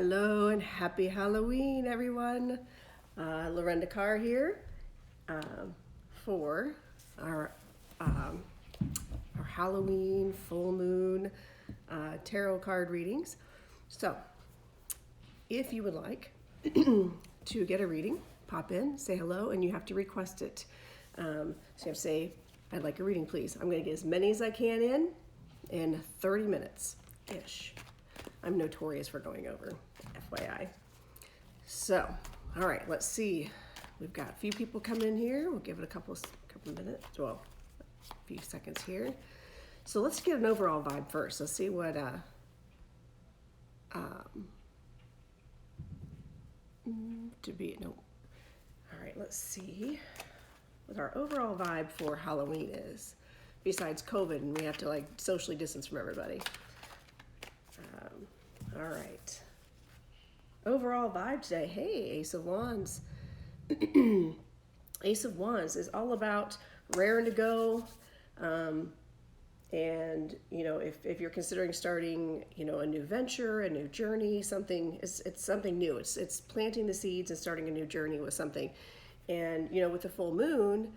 Hello and happy Halloween, everyone. Lorenda here for our Halloween full moon tarot card readings. So, if you would like to get a reading, pop in, say hello, and you have to request it. So you have to say, "I'd like a reading, please." I'm going to get as many as I can in 30 minutes-ish. I'm notorious for going over, FYI. So, all right, let's see. We've got a few people coming in here. We'll give it a couple of minutes, well, a few seconds here. So let's get an overall vibe first. Let's see what, All right, let's see what our overall vibe for Halloween is. Besides COVID, and we have to like socially distance from everybody. All right. Overall vibe today. Hey, Ace of Wands. Ace of Wands is all about raring to go. And, you know, if you're considering starting, you know, a new venture, a new journey, something, it's something new. It's planting the seeds and starting a new journey with something. And, you know, with the full moon,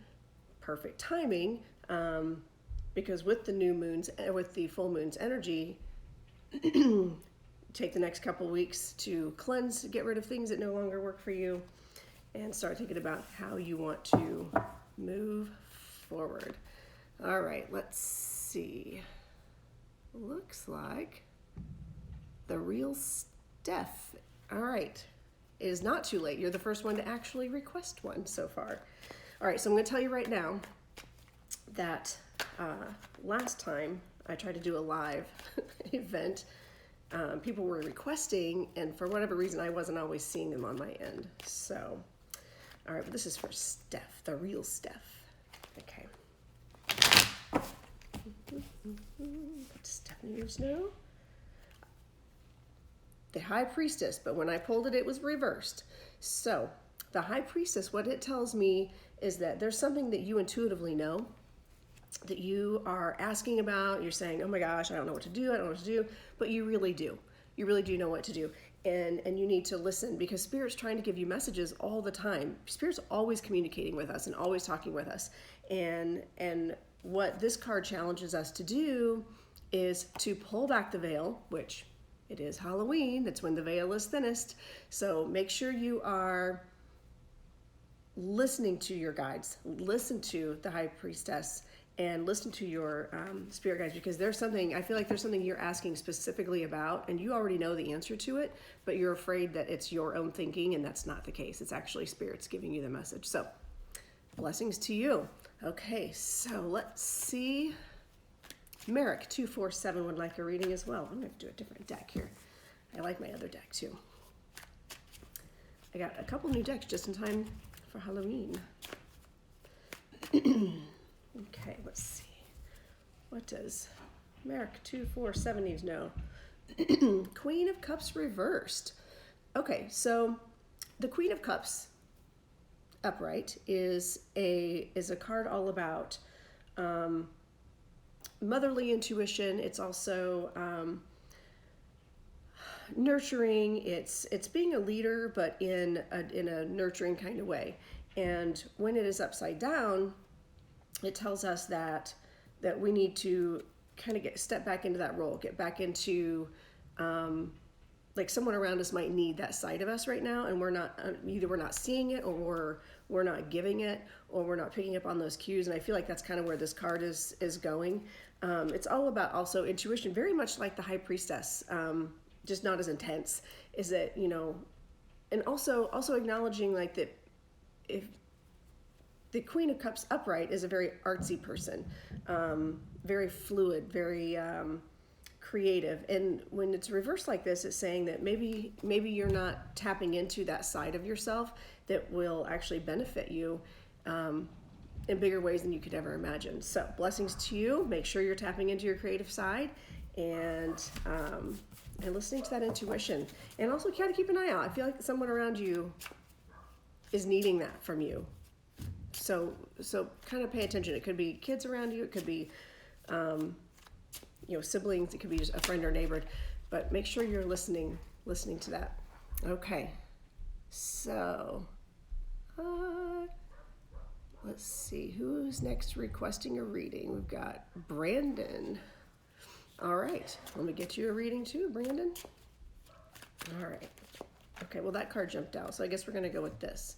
perfect timing, because with the new moons, with the full moon's energy, take the next couple weeks to cleanse, get rid of things that no longer work for you, and start thinking about how you want to move forward. All right, let's see. Looks like the real Steph. All right, it is not too late. You're the first one to actually request one so far. All right, so I'm going to tell you right now that last time I tried to do a live event, people were requesting, and for whatever reason, I wasn't always seeing them on my end. So, all right, but this is for Steph, the real Steph. Okay. What does Stephanie know? The High Priestess, but when I pulled it, it was reversed. So, the High Priestess, what it tells me is that there's something that you intuitively know, that you are asking about. You're saying, oh my gosh, I don't know what to do, but you really do. You really do know what to do. And you need to listen, because Spirit's trying to give you messages all the time. Spirit's always communicating with us and always talking with us. And what this card challenges us to do is to pull back the veil, which it is Halloween. That's when the veil is thinnest. So make sure you are listening to your guides, listen to the High Priestess, and listen to your spirit guides, because there's something, I feel like there's something you're asking specifically about, and you already know the answer to it, but you're afraid that it's your own thinking, and that's not the case. It's actually Spirit's giving you the message. So, blessings to you. Okay, so let's see. Merrick 247 would like a reading as well. I'm going to do a different deck here. I like my other deck too. I got a couple new decks just in time for Halloween. Okay, let's see. What does Merrick 247 need to know? Queen of Cups reversed. Okay, so the Queen of Cups upright is a card all about motherly intuition. It's also nurturing. It's being a leader, but in a nurturing kind of way. And when it is upside down, it tells us that we need to kind of step back into that role, get back into, like someone around us might need that side of us right now, and we're not, either we're not seeing it, or we're not giving it, or we're not picking up on those cues. And I feel like that's kind of where this card is going. It's all about also intuition, very much like the High Priestess, just not as intense. Is that, you know, and also acknowledging like that if the Queen of Cups upright is a very artsy person, very fluid, very creative. And when it's reversed like this, it's saying that maybe you're not tapping into that side of yourself that will actually benefit you in bigger ways than you could ever imagine. So blessings to you. Make sure you're tapping into your creative side and listening to that intuition. And also kind of keep an eye out. I feel like someone around you is needing that from you. So kind of pay attention. It could be kids around you. It could be, you know, siblings. It could be just a friend or neighbor. But make sure you're listening listening to that. Okay, so let's see who's next requesting a reading. We've got Brandon. All right, let me get you a reading too, Brandon. All right. Okay, well that card jumped out, so I guess we're going to go with this.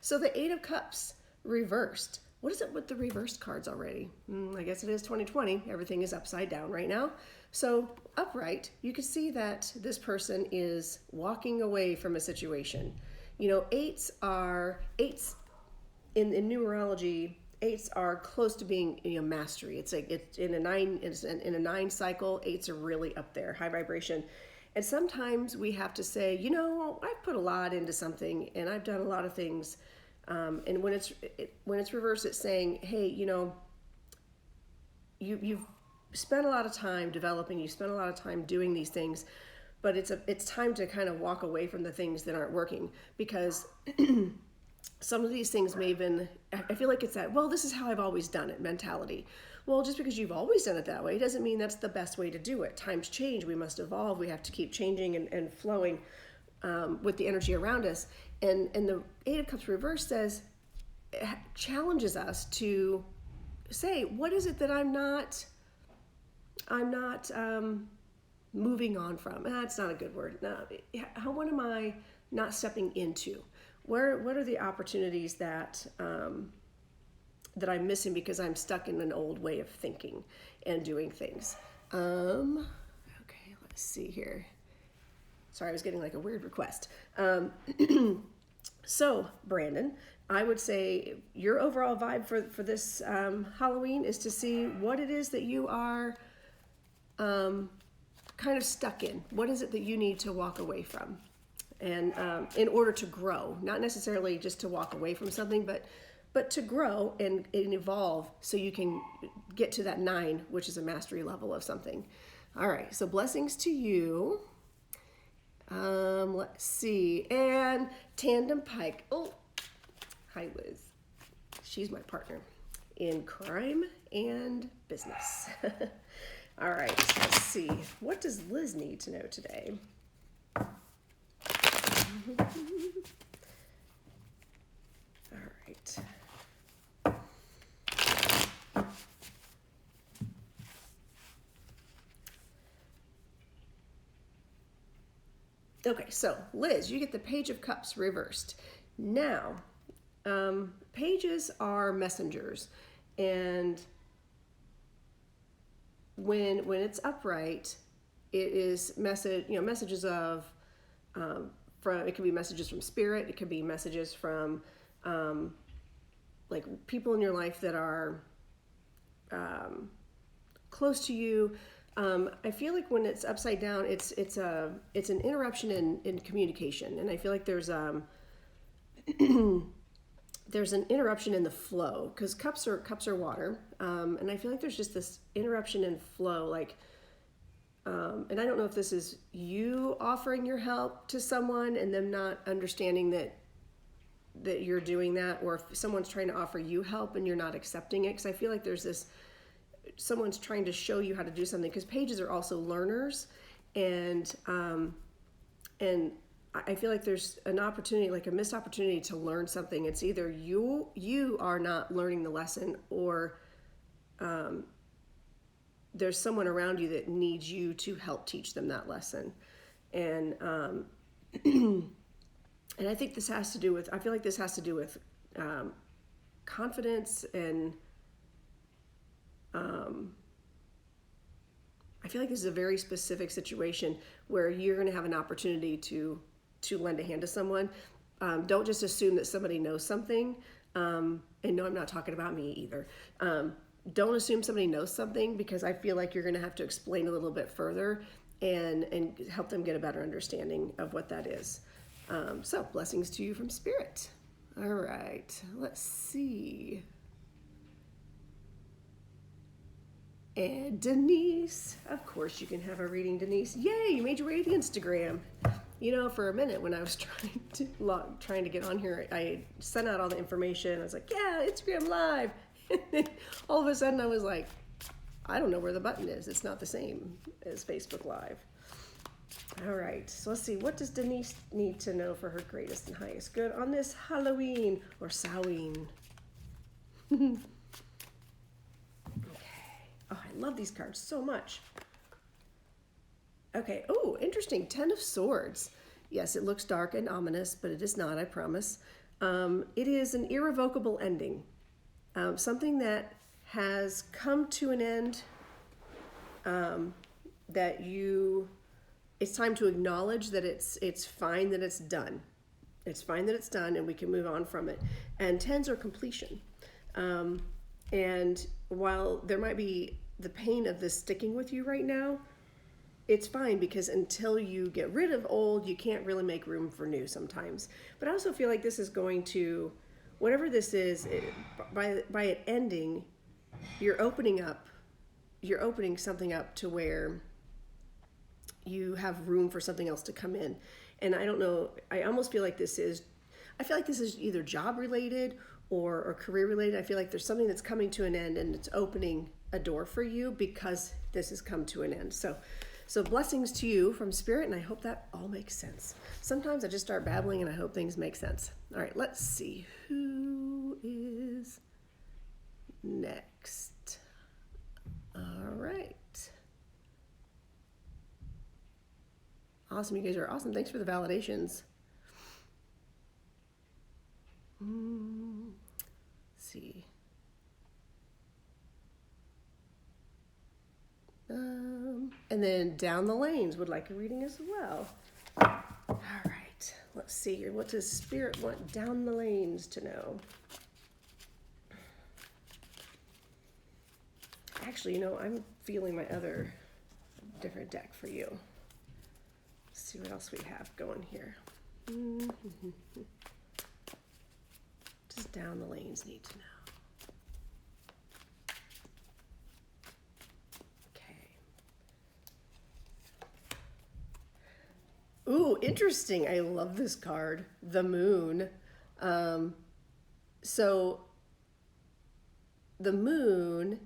So the Eight of Cups reversed. What is it with the reversed cards already? I guess it is 2020. Everything is upside down right now. So upright, you can see that this person is walking away from a situation. You know, eights in numerology. Eights are close to being, you know, mastery. It's like it's in a nine cycle. Eights are really up there, high vibration. And sometimes we have to say, you know, I've put a lot into something, and I've done a lot of things. And when it's reversed, it's saying, hey, you know, you've spent a lot of time developing, you spent a lot of time doing these things, but it's time to kind of walk away from the things that aren't working, because some of these things may have been, I feel like it's that, well, this is how I've always done it mentality. Well, just because you've always done it that way doesn't mean that's the best way to do it. Times change, we must evolve, we have to keep changing and flowing with the energy around us. And the Eight of Cups reverse says, challenges us to say, what is it that I'm not moving on from? That's not a good word. No, what am I not stepping into? What are the opportunities that that I'm missing because I'm stuck in an old way of thinking and doing things? Okay, let's see here. Sorry, I was getting like a weird request. So, Brandon, I would say your overall vibe for this Halloween is to see what it is that you are kind of stuck in. What is it that you need to walk away from? And in order to grow, not necessarily just to walk away from something, but to grow and evolve so you can get to that 9, which is a mastery level of something. All right, so blessings to you. Let's see. And Tandem Pike. Oh, hi, Liz. She's my partner in crime and business. All right, let's see. What does Liz need to know today? All right. Okay, so Liz, you get the Page of Cups reversed. Now, pages are messengers, and when it's upright, it is messages of from, it could be messages from spirit, it could be messages from like people in your life that are close to you. I feel like when it's upside down, it's an interruption in communication, and I feel like there's there's an interruption in the flow, because cups are water, and I feel like there's just this interruption in flow, like, and I don't know if this is you offering your help to someone and them not understanding that you're doing that, or if someone's trying to offer you help and you're not accepting it, because I feel like there's this. Someone's trying to show you how to do something, because pages are also learners, and I feel like there's an opportunity, like a missed opportunity to learn something. It's either you are not learning the lesson, or there's someone around you that needs you to help teach them that lesson. And and I think this has to do with, I feel like this has to do with confidence, and I feel like this is a very specific situation where you're going to have an opportunity to lend a hand to someone. Don't just assume that somebody knows something. And no, I'm not talking about me either. Don't assume somebody knows something, because I feel like you're going to have to explain a little bit further and help them get a better understanding of what that is. So blessings to you from Spirit. All right, let's see. And Denise, of course you can have a reading, Denise. Yay, you made your way to Instagram. You know, for a minute when I was trying to get on here, I sent out all the information. I was like, yeah, Instagram Live. And then all of a sudden I was like, I don't know where the button is. It's not the same as Facebook Live. All right, so let's see. What does Denise need to know for her greatest and highest good on this Halloween or Samhain? Okay. Oh, I love these cards so much. Okay. Oh, interesting. 10 of Swords. Yes, it looks dark and ominous, but it is not, I promise. It is an irrevocable ending. Something that has come to an end, that it's time to acknowledge that it's fine that it's done. It's fine that it's done and we can move on from it. And 10s are completion. And while there might be the pain of this sticking with you right now, it's fine because until you get rid of old, you can't really make room for new sometimes. But I also feel like this is going to, whatever this is, by it ending, you're opening something up to where you have room for something else to come in. And I don't know, I feel like this is either job related or career related. I feel like there's something that's coming to an end and it's opening a door for you because this has come to an end. So blessings to you from Spirit, and I hope that all makes sense. Sometimes I just start babbling and I hope things make sense. All right, let's see. Who is next? All right. Awesome, you guys are awesome. Thanks for the validations. Let's see. And then Down the Lanes would like a reading as well. All right, let's see here. What does Spirit want Down the Lanes to know? Actually, I'm feeling my other different deck for you. Let's see what else we have going here. Just Down the Lanes need to know. Ooh, interesting. I love this card, the Moon. So the Moon,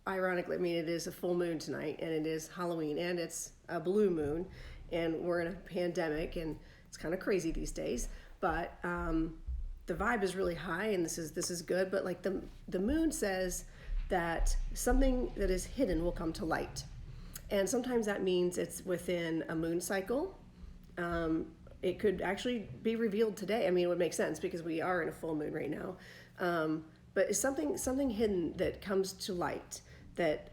ironically, it is a full moon tonight, and it is Halloween, and it's a blue moon, and we're in a pandemic, and it's kind of crazy these days. But the vibe is really high, and this is good. But like the Moon says that something that is hidden will come to light. And sometimes that means it's within a moon cycle. It could actually be revealed today. It would make sense because we are in a full moon right now. But it's something hidden that comes to light that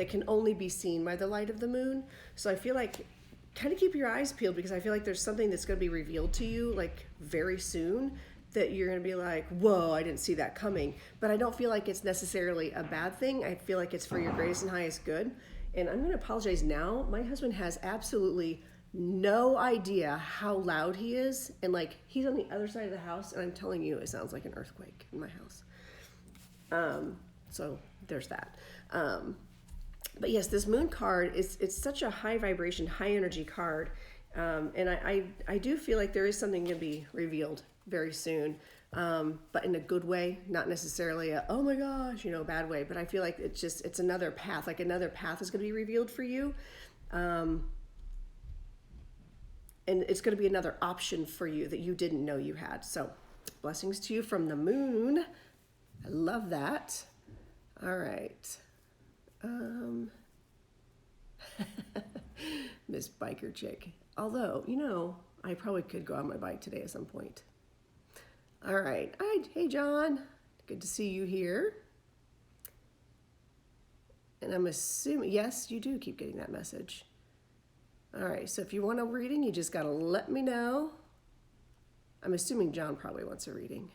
can only be seen by the light of the moon. So I feel like kind of keep your eyes peeled because I feel like there's something that's going to be revealed to you like very soon that you're going to be like, whoa, I didn't see that coming. But I don't feel like it's necessarily a bad thing. I feel like it's for your greatest and highest good. And I'm going to apologize now. My husband has absolutely no idea how loud he is. And like, he's on the other side of the house. And I'm telling you, it sounds like an earthquake in my house. So there's that. But yes, this Moon card, it's such a high vibration, high energy card. And I do feel like there is something to be revealed very soon. But in a good way, not necessarily a, oh my gosh, bad way. But I feel like it's another path, like another path is going to be revealed for you. And it's going to be another option for you that you didn't know you had. So blessings to you from the Moon. I love that. All right. Miss Biker Chick. Although, I probably could go on my bike today at some point. All right. Hey, John. Good to see you here. And I'm assuming, yes, you do keep getting that message. All right. So if you want a reading, you just got to let me know. I'm assuming John probably wants a reading.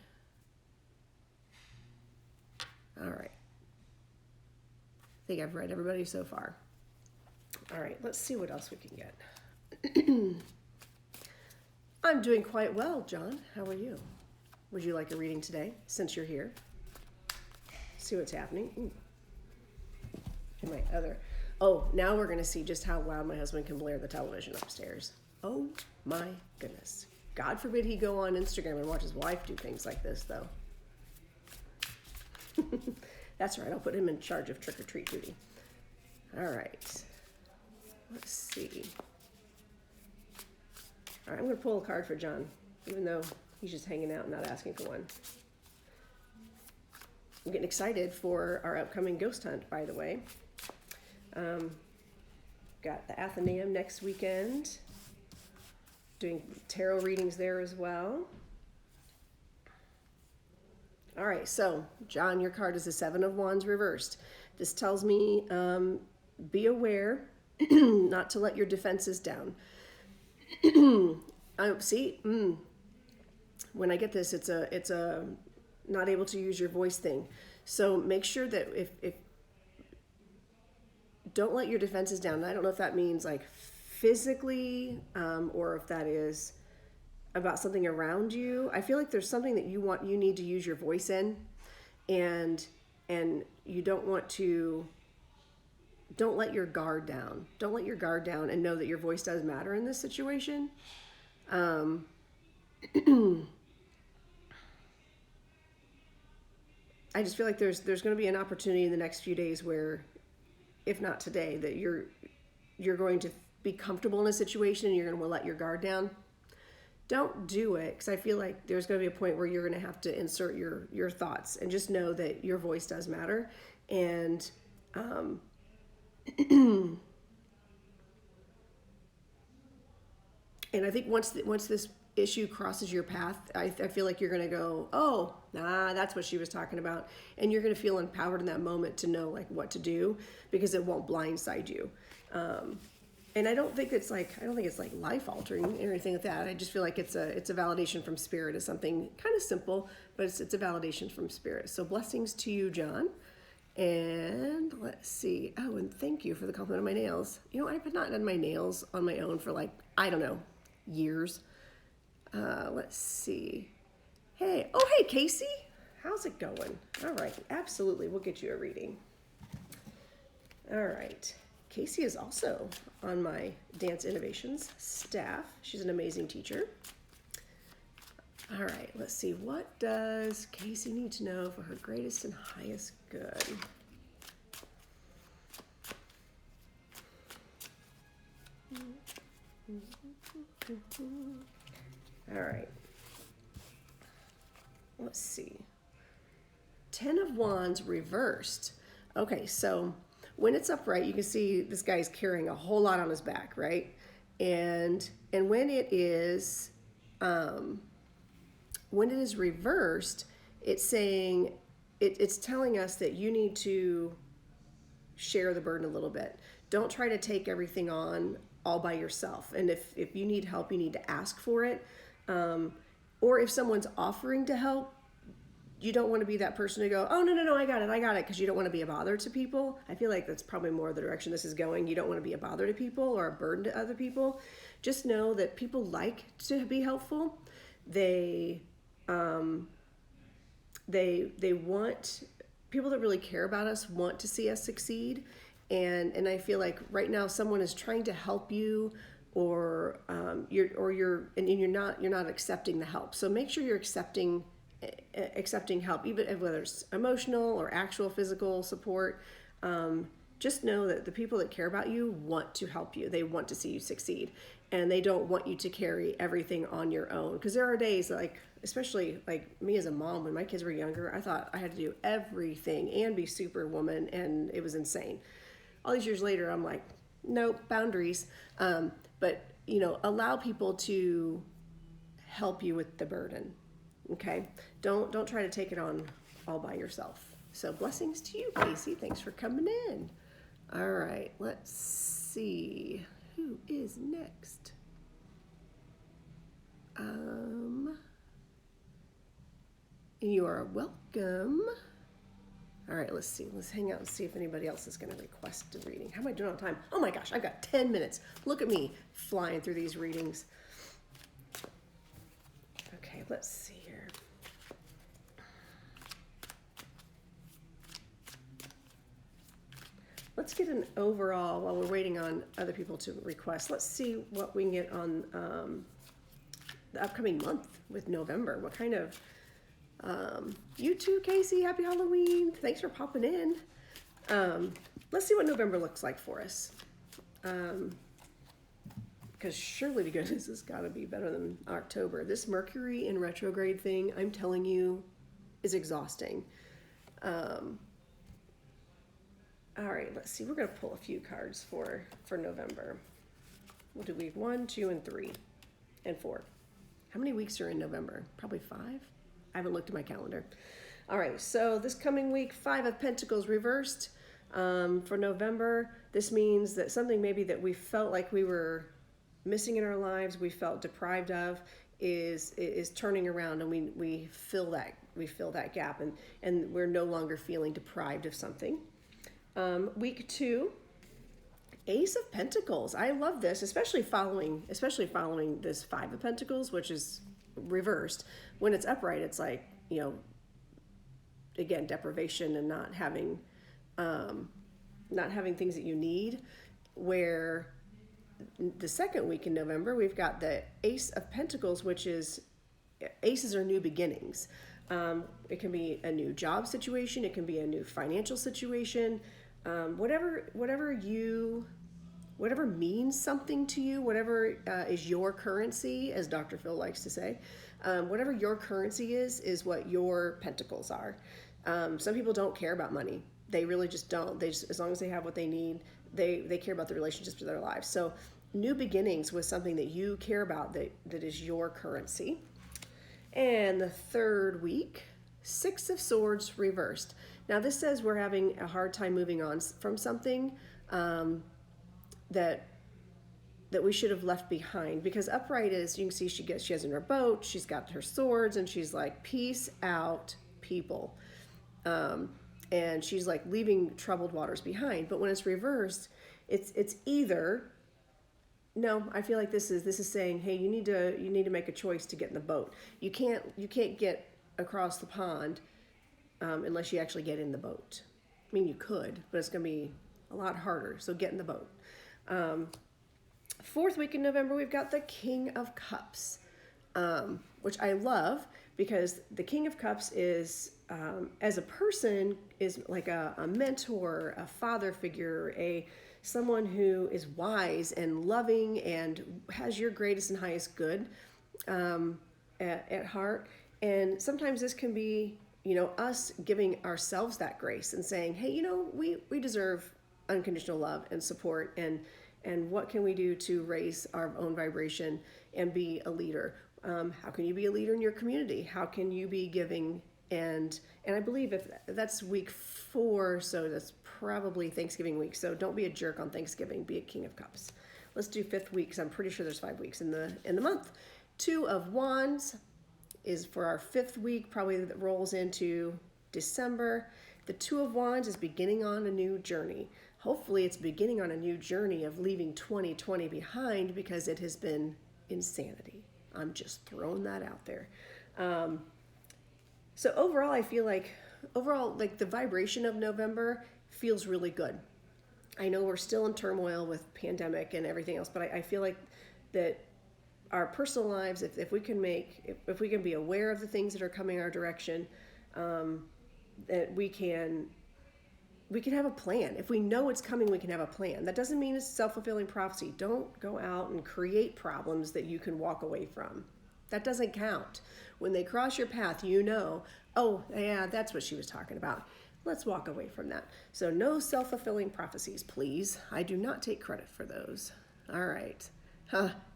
All right. I think I've read everybody so far. All right. Let's see what else we can get. I'm doing quite well, John. How are you? Would you like a reading today, since you're here? See what's happening. Ooh. Now we're going to see just how loud my husband can blare the television upstairs. Oh my goodness. God forbid he go on Instagram and watch his wife do things like this, though. That's right, I'll put him in charge of trick-or-treat duty. All right. Let's see. All right, I'm going to pull a card for John, even though he's just hanging out and not asking for one. I'm getting excited for our upcoming ghost hunt, by the way. Got the Athenaeum next weekend. Doing tarot readings there as well. All right, so John, your card is the Seven of Wands reversed. This tells me be aware not to let your defenses down. See, when I get this, it's a not able to use your voice thing. So make sure that if don't let your defenses down. I don't know if that means like physically or if that is about something around you. I feel like there's something that you need to use your voice in, and you don't let your guard down. Don't let your guard down, and know that your voice does matter in this situation. I just feel like there's going to be an opportunity in the next few days where, if not today, that you're going to be comfortable in a situation and you're going to let your guard down. Don't do it, because I feel like there's going to be a point where you're going to have to insert your thoughts, and just know that your voice does matter. And and I think once this issue crosses your path, I feel like you're going to go, oh, nah, that's what she was talking about. And you're going to feel empowered in that moment to know like what to do, because it won't blindside you. And I don't think it's like life altering or anything like that. I just feel like it's a validation from spirit. It's something kind of simple, but it's a validation from spirit. So blessings to you, John. And let's see. Oh, and thank you for the compliment on my nails. You know, I've not done my nails on my own for like, I don't know, years. Let's see. Hey, Casey. How's it going? All right, absolutely. We'll get you a reading. All right. Casey is also on my Dance Innovations staff. She's an amazing teacher. All right, let's see. What does Casey need to know for her greatest and highest good? All right. Let's see. 10 of Wands reversed. Okay, so when it's upright, you can see this guy's carrying a whole lot on his back, right? And when it is reversed, it's saying it's telling us that you need to share the burden a little bit. Don't try to take everything on all by yourself. And if you need help, you need to ask for it. Or if someone's offering to help, you don't want to be that person to go, oh, no, I got it, because you don't want to be a bother to people. I feel like that's probably more the direction this is going. You don't want to be a bother to people or a burden to other people. Just know that people like to be helpful. They want, people that really care about us want to see us succeed. And I feel like right now someone is trying to help you, or you're not accepting the help. So make sure you're accepting help, even whether it's emotional or actual physical support. Just know that the people that care about you want to help you. They want to see you succeed, and they don't want you to carry everything on your own. Because there are days, like especially like me as a mom, when my kids were younger, I thought I had to do everything and be superwoman, and it was insane. All these years later, I'm like, nope, boundaries. But allow people to help you with the burden. Okay, don't try to take it on all by yourself. So blessings to you, Casey. Thanks for coming in. All right, let's see who is next. You are welcome. All right, let's see. Let's hang out and see if anybody else is going to request a reading. How am I doing on time? Oh my gosh, I've got 10 minutes. Look at me flying through these readings. Okay, let's see here. Let's get an overall, while we're waiting on other people to request, let's see what we can get on the upcoming month with November. What kind of, you too, Casey, happy Halloween. Thanks for popping in. Let's see what November looks like for us. because surely to goodness it's got to be better than October. This Mercury in retrograde thing, I'm telling you, is exhausting. All right, let's see. We're going to pull a few cards for November. We'll do week 1, 2, and 3, and 4. How many weeks are in November? Probably 5. I haven't looked at my calendar. All right, so this coming week, 5 of Pentacles reversed. For November, this means that something maybe that we felt like we were missing in our lives, we felt deprived of, is turning around, and we fill that gap, and we're no longer feeling deprived of something. Week 2, Ace of Pentacles. I love this, especially following this 5 of Pentacles, which is reversed. When it's upright, it's like, again, deprivation and not having things that you need. Where the second week in November, we've got the Ace of Pentacles, which is, aces are new beginnings. It can be a new job situation. It can be a new financial situation. Whatever means something to you, whatever is your currency, as Dr. Phil likes to say, whatever your currency is what your pentacles are. Some people don't care about money. They really just don't. As long as they have what they need, they care about the relationships of their lives. So new beginnings with something that you care about that is your currency. And the third week, 6 of Swords reversed. Now this says we're having a hard time moving on from something that we should have left behind, because upright is, you can see she has in her boat, she's got her swords, and she's like, peace out, people. And she's like leaving troubled waters behind. But when it's reversed, it's either, no, I feel like this is saying, hey, you need to make a choice to get in the boat. You can't get across the pond unless you actually get in the boat. I mean, you could, but it's going to be a lot harder. So get in the boat. Fourth week in November, we've got the King of Cups, which I love, because the King of Cups is, as a person, is like a mentor, a father figure, someone who is wise and loving and has your greatest and highest good at heart. And sometimes this can be, us giving ourselves that grace and saying, hey, we deserve unconditional love and support, and what can we do to raise our own vibration and be a leader? How can you be a leader in your community? How can you be giving? And I believe if that's week 4, so that's probably Thanksgiving week. So don't be a jerk on Thanksgiving. Be a King of Cups. Let's do 5th week, because I'm pretty sure there's 5 weeks in the month. 2 of Wands is for our 5th week, probably that rolls into December. The 2 of Wands is beginning on a new journey. Hopefully it's beginning on a new journey of leaving 2020 behind, because it has been insanity. I'm just throwing that out there. So overall, I feel like the vibration of November feels really good. I know we're still in turmoil with pandemic and everything else, but I feel like that our personal lives, if we can be aware of the things that are coming our direction, that we can have a plan. If we know it's coming, we can have a plan. That doesn't mean it's self-fulfilling prophecy. Don't go out and create problems that you can walk away from. That doesn't count. When they cross your path, oh, yeah, that's what she was talking about. Let's walk away from that. So no self-fulfilling prophecies, please. I do not take credit for those. All right.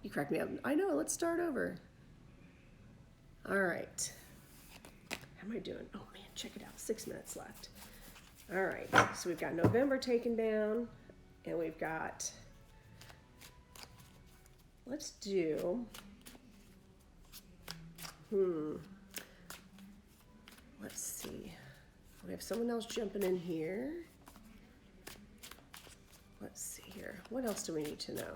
You cracked me up. I know, let's start over. All right. How am I doing? Oh man, check it out. 6 minutes left. All right, so we've got November taken down, and we've got, let's do, let's see. We have someone else jumping in here. Let's see here. What else do we need to know?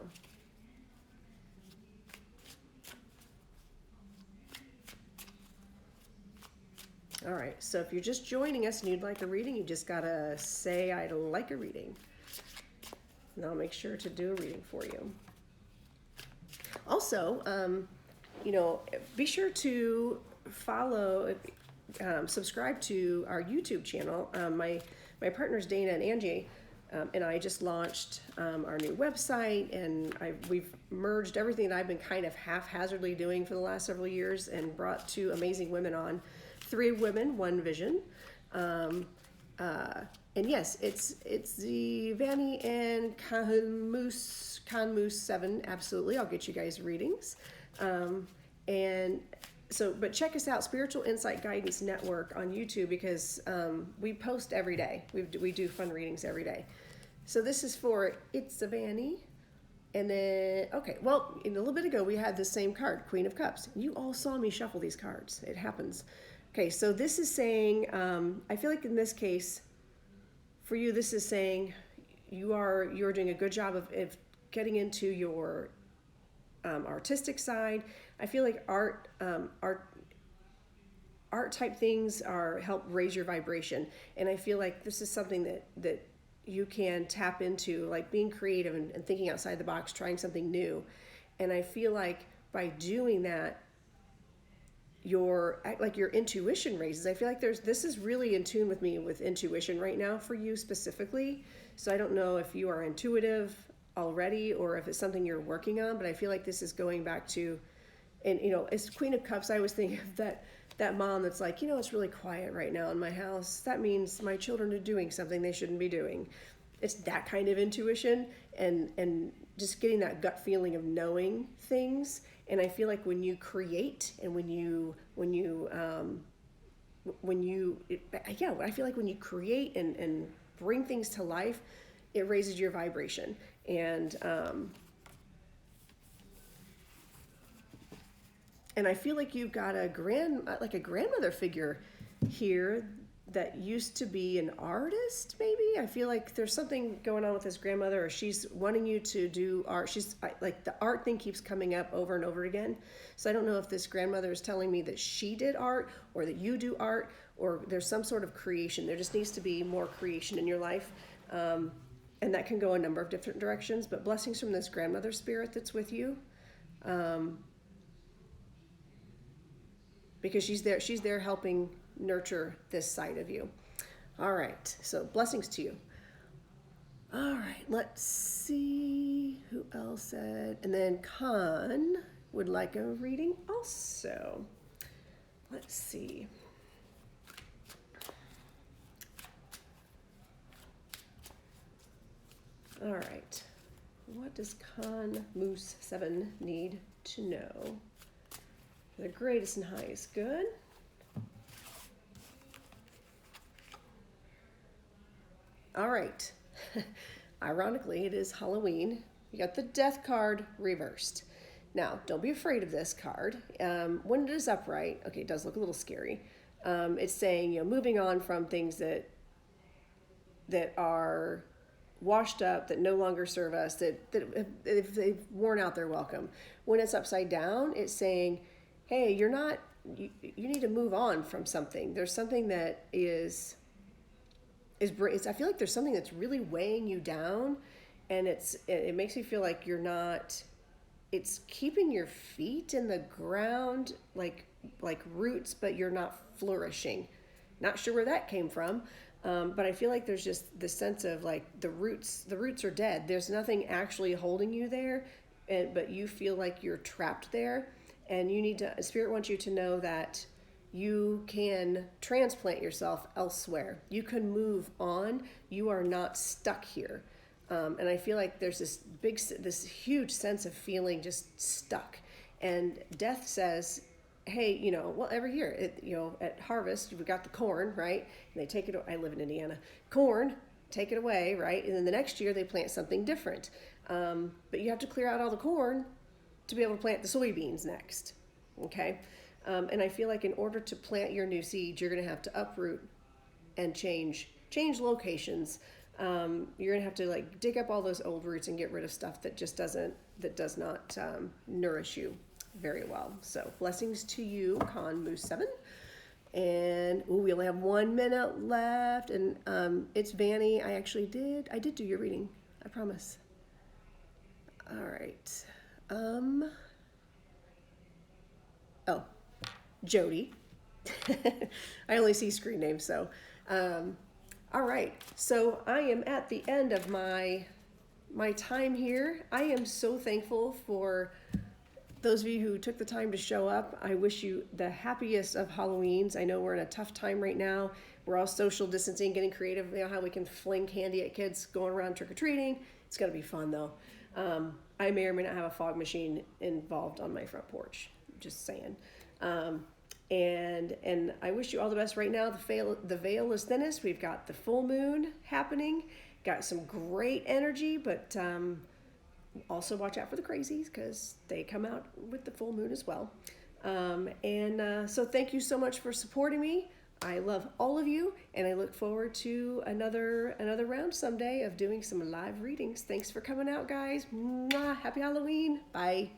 All right, so if you're just joining us and you'd like a reading, you just gotta say, I'd like a reading. And I'll make sure to do a reading for you. Also, be sure to follow, subscribe to our YouTube channel. My partners, Dana and Angie, And I just launched our new website, and we've merged everything that I've been kind of haphazardly doing for the last several years, and brought two amazing women on, 3 women, 1 vision. And yes, it's the Vanny and Kanmoose 7. Absolutely, I'll get you guys readings. And so, but check us out, Spiritual Insight Guidance Network on YouTube, because we post every day. We do fun readings every day. So this is for It's a Vanny. And then, okay, well, a little bit ago we had the same card, Queen of Cups. You all saw me shuffle these cards. It happens. Okay, so this is saying, I feel like in this case, for you, this is saying you're doing a good job of getting into your artistic side. I feel like art type things help raise your vibration, and I feel like this is something that you can tap into, like being creative and thinking outside the box, trying something new. And I feel like by doing that, your intuition raises. I feel like this is really in tune with me with intuition right now for you specifically. So I don't know if you are intuitive already or if it's something you're working on, but I feel like this is going back to, and as Queen of Cups, I always think of that mom that's like, it's really quiet right now in my house. That means my children are doing something they shouldn't be doing. It's that kind of intuition and just getting that gut feeling of knowing things. And I feel like when you create and I feel like when you create and bring things to life, it raises your vibration. And I feel like you've got a grandmother figure here that used to be an artist, maybe. I feel like there's something going on with this grandmother, or she's wanting you to do art. She's like, the art thing keeps coming up over and over again. So I don't know if this grandmother is telling me that she did art, or that you do art, or there's some sort of creation. There just needs to be more creation in your life. And that can go a number of different directions, but blessings from this grandmother spirit that's with you. Because she's there helping nurture this side of you. All right, so blessings to you. All right, let's see who else said. And then Khan would like a reading also. Let's see. All right, what does Khan Moose 7 need to know? The greatest and highest good. All right. Ironically, it is Halloween. You got the Death card reversed. Now, don't be afraid of this card. When it is upright, okay, it does look a little scary. It's saying, moving on from things that are washed up, that no longer serve us, that if they've worn out their welcome. When it's upside down, it's saying, hey, you need to move on from something. There's something that is I feel like there's something that's really weighing you down, and it makes you feel like you're not, it's keeping your feet in the ground like roots, but you're not flourishing. Not sure where that came from, but I feel like there's just the sense of like the roots are dead. There's nothing actually holding you there, but you feel like you're trapped there. And Spirit wants you to know that you can transplant yourself elsewhere. You can move on. You are not stuck here. And I feel like there's this huge sense of feeling just stuck. And Death says, hey, well, every year, at harvest, we've got the corn, right? And they take it, I live in Indiana, corn, take it away, right? And then the next year they plant something different. But you have to clear out all the corn to be able to plant the soybeans next, okay? And I feel like in order to plant your new seed, you're going to have to uproot and change locations. You're going to have to like dig up all those old roots and get rid of stuff that does not nourish you very well. So blessings to you, Con Moose 7. And we only have 1 minute left, and it's Vanny. I did do your reading, I promise. All right. Jody. I only see screen names, so All right, so I am at the end of my time here. I am so thankful for those of you who took the time to show up. I wish you the happiest of Halloweens. I know we're in a tough time right now. We're all social distancing, getting creative. You know how we can fling candy at kids going around trick or treating. It's gonna be fun though. I may or may not have a fog machine involved on my front porch. Just saying. And I wish you all the best right now. The veil is thinnest. We've got the full moon happening. Got some great energy, but also watch out for the crazies because they come out with the full moon as well. So thank you so much for supporting me. I love all of you, and I look forward to another round someday of doing some live readings. Thanks for coming out, guys. Mwah. Happy Halloween. Bye.